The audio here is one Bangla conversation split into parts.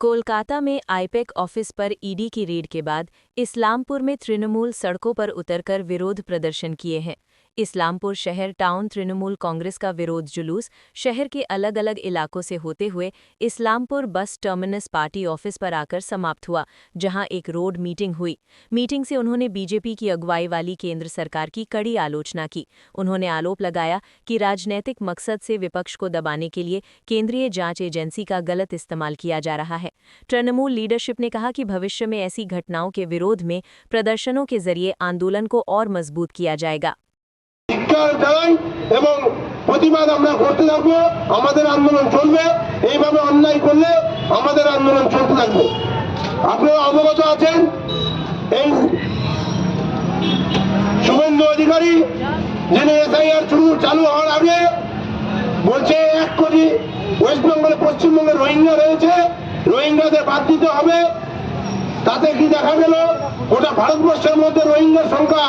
कोलकाता में आईपैक ऑफिस पर ईडी की रेड के बाद इस्लामपुर में तृणमूल सड़कों पर उतरकर विरोध प्रदर्शन किए हैं। इस्लामपुर शहर टाउन तृणमूल कांग्रेस का विरोध जुलूस शहर के अलग अलग इलाकों से होते हुए Islampur bus terminus party office पर आकर समाप्त हुआ, जहां एक रोड मीटिंग हुई। मीटिंग से उन्होंने बीजेपी की अगुवाई वाली केंद्र सरकार की कड़ी आलोचना की। उन्होंने आरोप लगाया कि राजनैतिक मकसद से विपक्ष को दबाने के लिए केंद्रीय जांच एजेंसी का गलत इस्तेमाल किया जा रहा है। तृणमूल लीडरशिप ने कहा कि भविष्य में ऐसी घटनाओं के विरोध में प्रदर्शनों के जरिए आंदोलन को और मजबूत किया जाएगा। প্রতিবাদ আমরা করতে থাকবো, আমাদের আন্দোলন চলবে। এইভাবে অন্যায় করলে আমাদের আন্দোলন চলতে থাকবে। আপনারা অবগত আছেন, এই শুভেন্দু অধিকারী যিনি এসআইআর চালু হওয়ার আগে বলছে 1 কোটি ওয়েস্ট বেঙ্গলে পশ্চিমবঙ্গে রোহিঙ্গা রয়েছে, রোহিঙ্গাদের বাদ দিতে হবে। তাতে কি দেখা গেল, গোটা ভারতবর্ষের মধ্যে রোহিঙ্গার সংখ্যা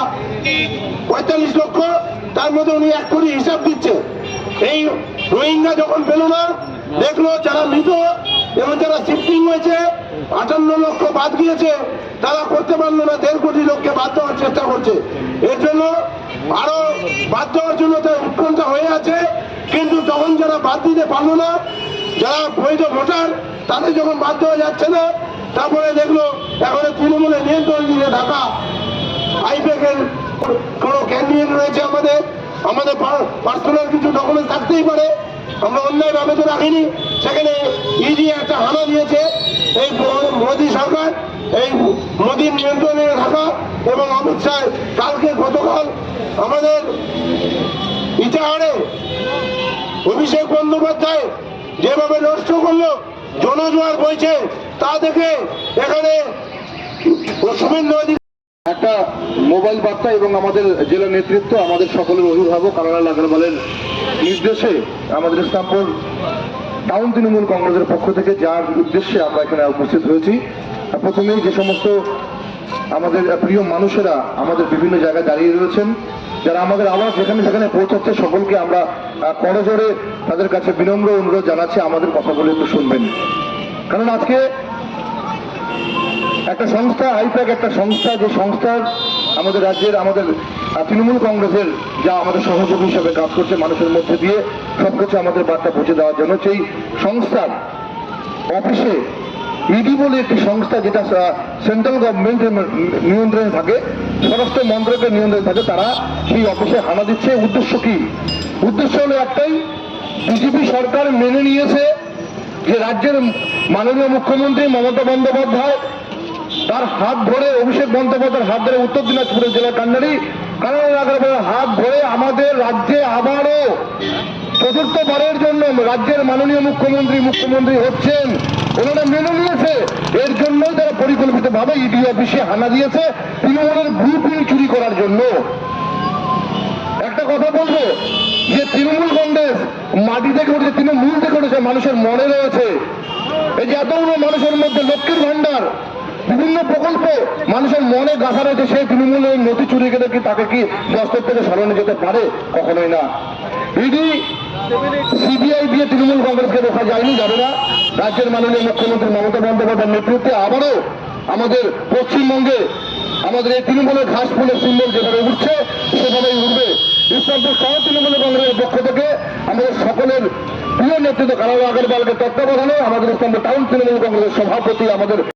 45 লক্ষ, তার মধ্যে উনি 1 কোটি হিসাব দিচ্ছে। এই রোহিঙ্গা যখন পেল না, দেখলো যারা মৃত এবং যারা শিফটিং হয়েছে 58 লক্ষ বাদ গিয়েছে, তারা করতে পারলো না, 1.5 কোটি লোককে বাদ দেওয়ার চেষ্টা করছে। এর জন্য আরো বাদ দেওয়ার জন্য তার উৎকণ্ঠা হয়ে আছে। কিন্তু যখন যারা বাদ দিতে পারলো না, যারা বৈধ ভোটার, তাদের যখন বাদ দেওয়া যাচ্ছে না, তারপরে দেখলো এখন তৃণমূলের নিয়ন্ত্রণ দিয়ে ঢাকা আইপ্যাকের কোনো ক্যান্ডিডেট রয়েছে। আমাদের পার্সোনাল কিছু ডকুমেন্ট থাকতেই পারে, আমরা অন্যায়ভাবে তো রাখিনি। সেখানে ইডি একটা হানা দিয়েছে। এই মোদী সরকার, এই মোদীর নিয়ন্ত্রণে ঢাকা এবং অমিত শাহ কালকে গতকাল আমাদের ইটাহারে অভিষেক বন্দ্যোপাধ্যায় যেভাবে নষ্ট করলো, জনজোয়ার বইছে, তা দেখে এখানে শুভেন্দু অধিকারী একটা মোবাইল বার্তা এবং আমাদের জেলা নেতৃত্ব, আমাদের সকলের অভিভাবক কানাডাল আগরওয়ালের নির্দেশে আমাদের ইসলামপুর টাউন তৃণমূল কংগ্রেসের পক্ষ থেকে যার উদ্দেশ্যে আমরা এখানে উপস্থিত হয়েছি। প্রথমেই যে সমস্ত আমাদের প্রিয় মানুষেরা আমাদের বিভিন্ন জায়গায় দাঁড়িয়ে রয়েছেন, যারা আমাদের আওয়াজ যেখানে সেখানে পৌঁছাচ্ছে, সকলকে আমরা করজোড়ে তাদের কাছে বিনম্র অনুরোধ জানাচ্ছি আমাদের কথাগুলো একটু শুনবেন। কারণ আজকে একটা সংস্থা আইপ্যাক, একটা সংস্থা, যে সংস্থার আমাদের রাজ্যের আমাদের তৃণমূল কংগ্রেসের যা আমাদের সহযোগী হিসেবে কাজ করছে মানুষের মধ্যে দিয়ে সবকিছু আমাদের বার্তা পৌঁছে দেওয়ার জন্য, সেই সংস্থার অফিসে ইডি বলে একটি সংস্থা, যেটা সেন্ট্রাল গভর্নমেন্টের নিয়ন্ত্রণে থাকে, স্বরাষ্ট্র মন্ত্রকের নিয়ন্ত্রণে থাকে, তারা সেই অফিসে হানা দিচ্ছে। উদ্দেশ্য কি? উদ্দেশ্য হলো একটাই, বিজেপি সরকার মেনে নিয়েছে যে রাজ্যের মাননীয় মুখ্যমন্ত্রী মমতা বন্দ্যোপাধ্যায় তার হাত ধরে, অভিষেক বন্দ্যোপাধ্যায়ের হাত ধরে উত্তর দিনাজপুরের জেলা কান্ডারি কানাডাল আগরওয়ালের হাত ধরে আমাদের রাজ্যে আবারও চতুর্থবারের জন্য রাজ্যের মাননীয় মুখ্যমন্ত্রী হচ্ছেন। ওনারা মেনে নিয়েছে। এর জন্যই তারা পরিকল্পিতভাবে ইডি অফিসে হানা দিয়েছে তৃণমূলের ব্লুপ্রিন্ট চুরি করার জন্য। একটা কথা বলবো, যে তৃণমূল কংগ্রেস মাটি থেকে উঠেছে, তৃণমূল থেকে উঠেছে, মানুষের মনে রয়েছে। এই যে এতগুলো মানুষের মধ্যে লক্ষ্মীর ভান্ডার, বিভিন্ন প্রকল্প মানুষের মনে গাঁথা রয়েছে, সেই তৃণমূলের নথি চুরি গেলে কি তাকে কি দস্তর থেকে সরানো যেতে পারে? কখনোই না। ইডি সিবিআই দিয়ে তৃণমূল কংগ্রেসকে রোখা যায়নি, যাবে না। রাজ্যের মাননীয় মুখ্যমন্ত্রী মমতা বন্দ্যোপাধ্যায়ের নেতৃত্বে আবারও আমাদের পশ্চিমবঙ্গে আমাদের এই তৃণমূলের ঘাস ফুলের সিম্বল যেভাবে উঠছে সেভাবেই উঠবে। ইসলামপুর শহর তৃণমূল কংগ্রেসের পক্ষ থেকে আমাদের সকলের প্রিয় নেতৃত্ব কানাডাল আগরওয়ালকে তত্ত্বাবধানে আমাদের ইসলামপুর টাউন তৃণমূল কংগ্রেসের সভাপতি আমাদের